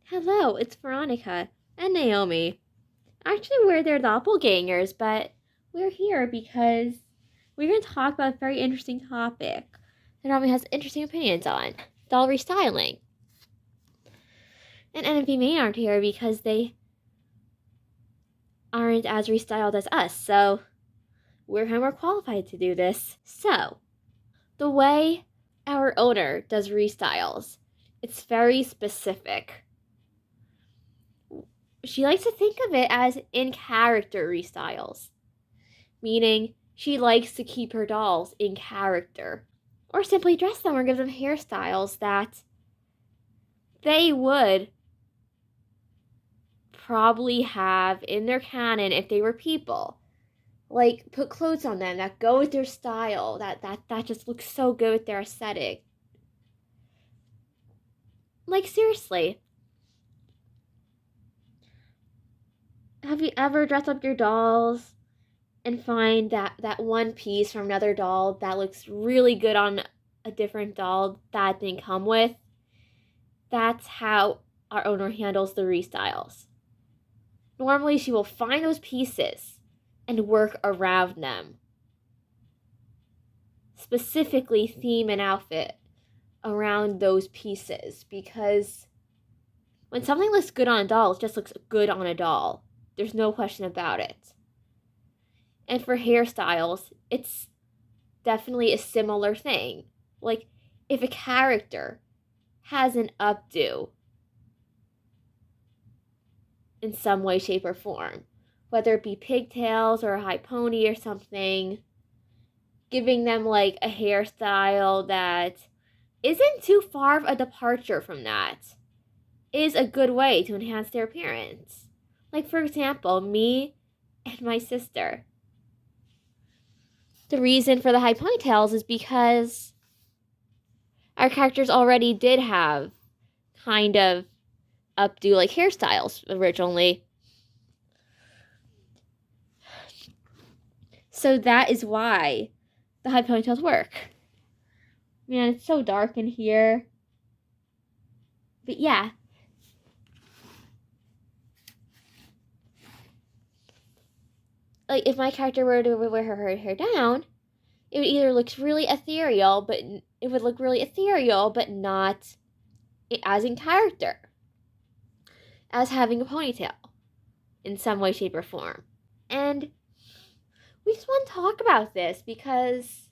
Hello, it's Veronica and Naomi. Actually, we're their doppelgangers, but we're here because we're going to talk about a very interesting topic that Naomi has interesting opinions on doll restyling. And NFB Main aren't here because they aren't as restyled as us, so we're more qualified to do this. So, the way our owner does restyles, it's very specific. She likes to think of it as in-character restyles, meaning she likes to keep her dolls in character, or simply dress them or give them hairstyles that they would probably have in their canon if they were people. Like, put clothes on them that go with their style, that just looks so good with their aesthetic. Like, seriously. Have you ever dressed up your dolls and find that one piece from another doll that looks really good on a different doll that didn't come with? That's how our owner handles the restyles. Normally, she will find those pieces and work around them. Specifically, theme and outfit around those pieces, because when something looks good on a doll, it just looks good on a doll. There's no question about it. And for hairstyles, it's definitely a similar thing. Like, if a character has an updo in some way, shape, or form, whether it be pigtails or a high pony or something, giving them like a hairstyle that isn't too far of a departure from that is a good way to enhance their appearance. Like, for example, me and my sister. The reason for the high ponytails is because our characters already did have kind of updo like hairstyles originally. So that is why the high ponytails work. Man, it's so dark in here. But yeah. Like, if my character were to wear her hair down, it would either look really ethereal, but it would look really ethereal, but not as in character, as having a ponytail in some way, shape, or form. And we just want to talk about this because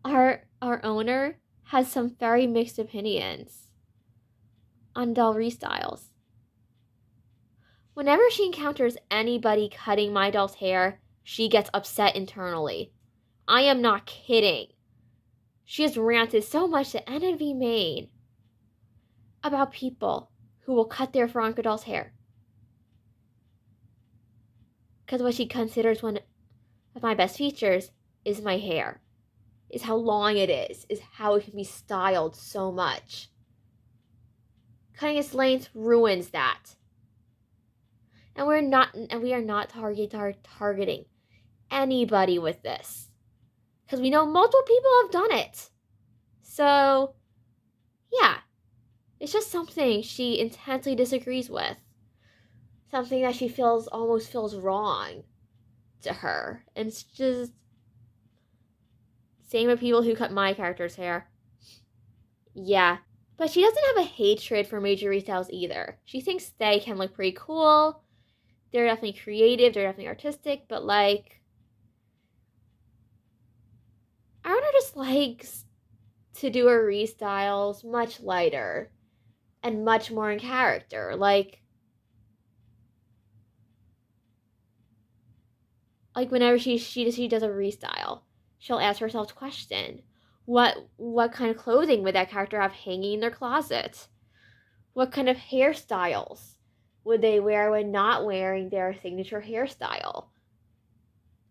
our owner has some very mixed opinions on doll restyles. Whenever she encounters anybody cutting my doll's hair, she gets upset internally. I am not kidding. She has ranted so much to NNV Maine about people who will cut their Veronica doll's hair. Because what she considers one of my best features is my hair, is how long it is how it can be styled so much. Cutting its length ruins that. And we are not targeting anybody with this, because we know multiple people have done it. So, yeah, it's just something she intensely disagrees with. Something that she almost feels wrong to her. And it's just same with people who cut my character's hair. Yeah. But she doesn't have a hatred for major restyles either. She thinks they can look pretty cool. They're definitely creative, they're definitely artistic, but like, Arno just likes to do her restyles much lighter and much more in character. Like whenever she does a restyle, she'll ask herself the question, what kind of clothing would that character have hanging in their closet? What kind of hairstyles would they wear when not wearing their signature hairstyle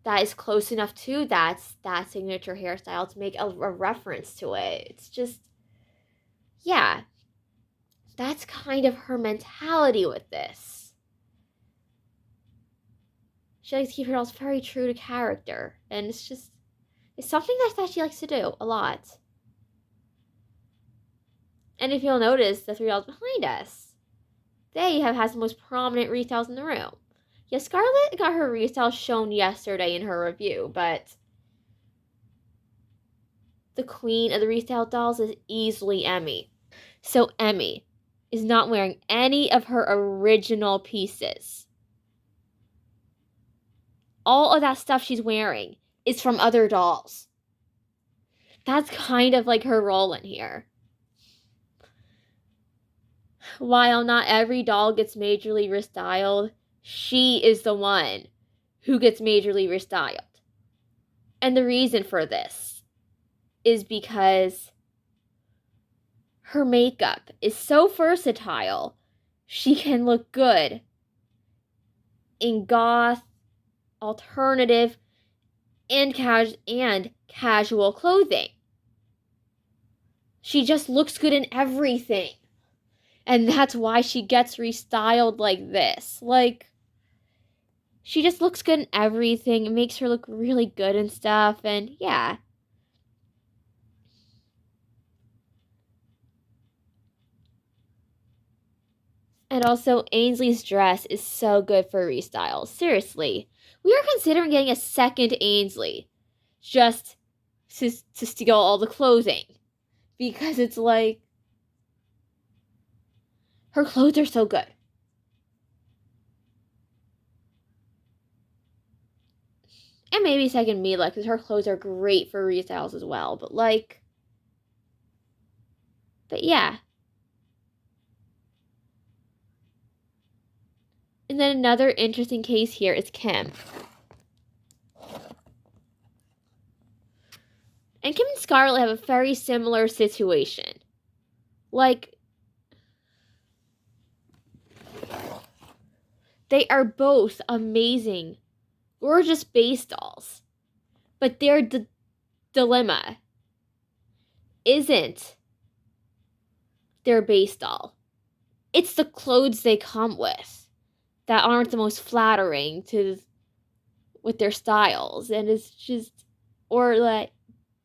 that is close enough to that signature hairstyle to make a reference to it? It's just, yeah, that's kind of her mentality with this. She likes to keep her dolls very true to character, and it's something that she likes to do a lot. And if you'll notice, the 3 dolls behind us, they have had the most prominent restyles in the room. Yeah, Scarlett got her restyle shown yesterday in her review, but the queen of the restyle dolls is easily Emmy. So Emmy is not wearing any of her original pieces. All of that stuff she's wearing is from other dolls. That's kind of like her role in here. While not every doll gets majorly restyled, she is the one who gets majorly restyled. And the reason for this is because her makeup is so versatile, she can look good in goth, alternative, and casual clothing. She just looks good in everything. And that's why she gets restyled like this. Like, she just looks good in everything. It makes her look really good and stuff. And yeah. And also, Ainsley's dress is so good for restyles. Seriously. We are considering getting a second Ainsley. Just to steal all the clothing. Because it's like, her clothes are so good. And maybe second Mila, because her clothes are great for restyles as well. But yeah. And then another interesting case here is Kim. And Kim and Scarlett have a very similar situation. Like, they are both amazing, gorgeous base dolls. But their dilemma isn't their base doll. It's the clothes they come with that aren't the most flattering with their styles. And it's just, or like,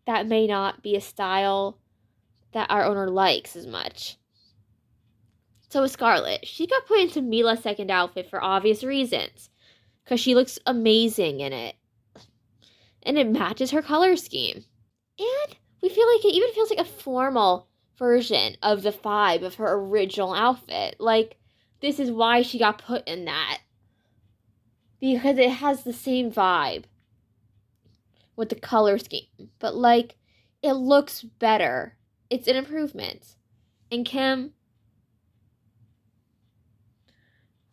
that may not be a style that our owner likes as much. So with Scarlett, she got put into Mila's second outfit for obvious reasons. Because she looks amazing in it. And it matches her color scheme. And we feel like it even feels like a formal version of the vibe of her original outfit. Like, this is why she got put in that. Because it has the same vibe with the color scheme. But, like, it looks better. It's an improvement. And Kim,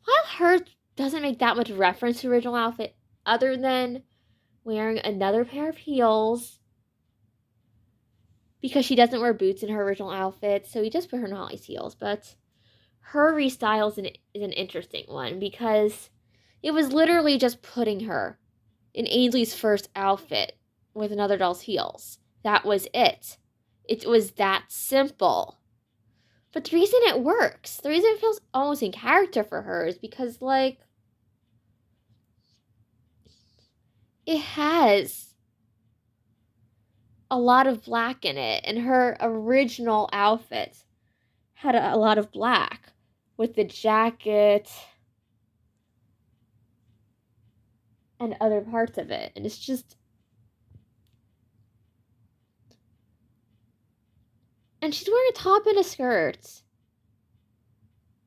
while hers doesn't make that much reference to the original outfit, other than wearing another pair of heels, because she doesn't wear boots in her original outfit, so we just put her in Holly's heels. But her restyle is an interesting one, because it was literally just putting her in Ainsley's first outfit with another doll's heels. That was it. It was that simple. But the reason it works, the reason it feels almost in character for her is because, like, it has a lot of black in it. And her original outfit had a lot of black with the jacket and other parts of it. And it's just... And she's wearing a top and a skirt.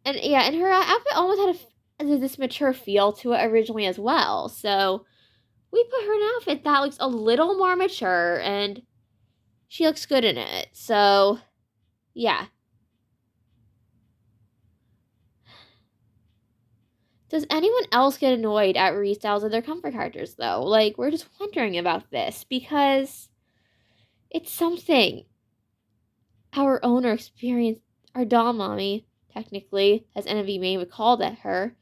And yeah, and her outfit almost had this mature feel to it originally as well. So we put her in an outfit that looks a little more mature, and she looks good in it. So, yeah. Does anyone else get annoyed at restyles of their comfort characters, though? Like, we're just wondering about this, because it's something our owner experienced, our doll mommy, technically, as NV May would call that her,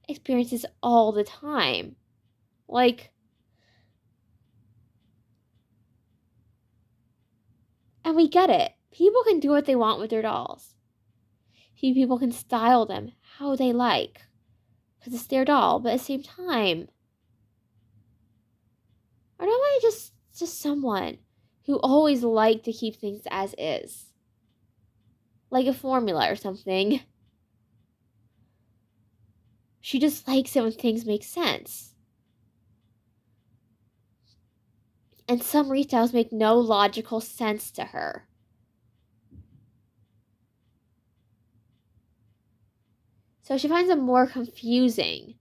experiences all the time. Like, and we get it. People can do what they want with their dolls. People can style them how they like, because it's their doll. But at the same time, our doll mommy just someone who always liked to keep things as is. like a formula or something. She just likes it when things make sense. And some restyles make no logical sense to her. So she finds them more confusing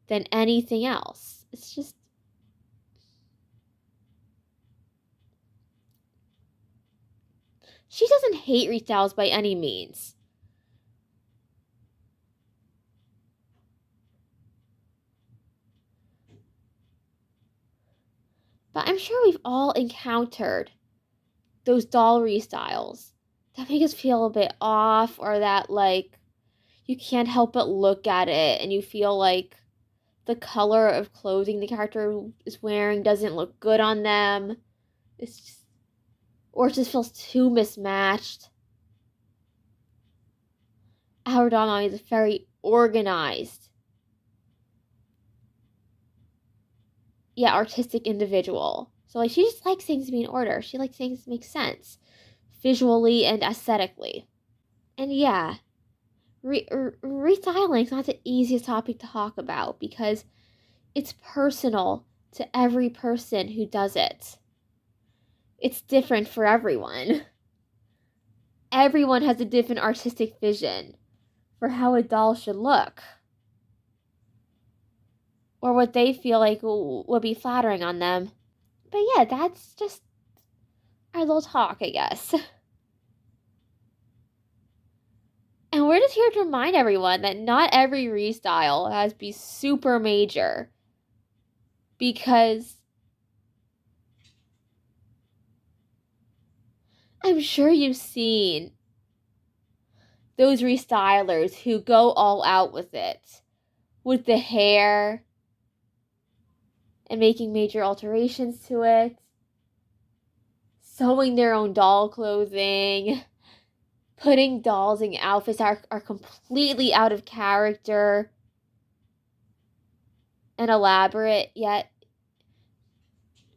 than anything else. It's just... She doesn't hate restyles by any means. But I'm sure we've all encountered those doll restyles that make us feel a bit off, or that, like, you can't help but look at it and you feel like the color of clothing the character is wearing doesn't look good on them. It's just, or it just feels too mismatched. Our doll mommy is very organized, yeah, artistic individual. So, like, she just likes things to be in order. She likes things to make sense visually and aesthetically. And yeah, restyling is not the easiest topic to talk about because it's personal to every person who does it. It's different for everyone. Everyone has a different artistic vision for how a doll should look, or what they feel like would be flattering on them. But yeah, that's just our little talk, I guess. And we're just here to remind everyone that not every restyle has to be super major, because I'm sure you've seen those restylers who go all out with it, with the hair and making major alterations to it, sewing their own doll clothing, putting dolls in outfits that are completely out of character and elaborate, yet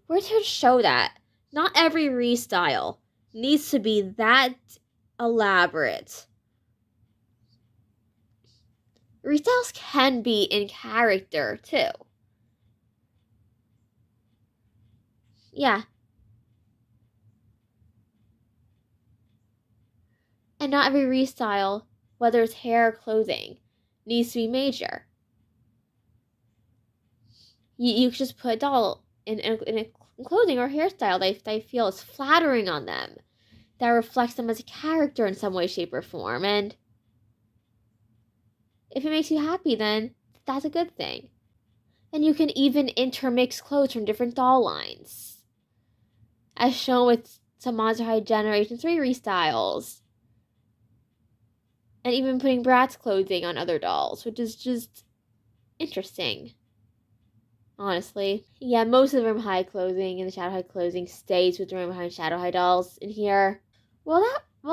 we're here to show that not every restyle needs to be that elaborate. Restyles can be in character too. Yeah. And not every restyle, whether it's hair or clothing, needs to be major. You just put a doll in a clothing or hairstyle they feel is flattering on them, that reflects them as a character in some way, shape, or form. And if it makes you happy, then that's a good thing. And you can even intermix clothes from different doll lines, as shown with some Monster High Generation 3 restyles. And even putting Bratz clothing on other dolls, which is just interesting, honestly. Yeah, most of the Room High clothing and the Shadow High clothing stays with the Room High and Shadow High dolls in here. Well,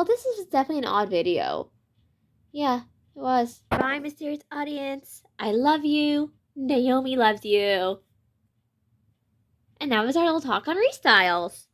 this is definitely an odd video. Yeah, it was. Bye, mysterious audience. I love you. Naomi loves you. And that was our little talk on restyles.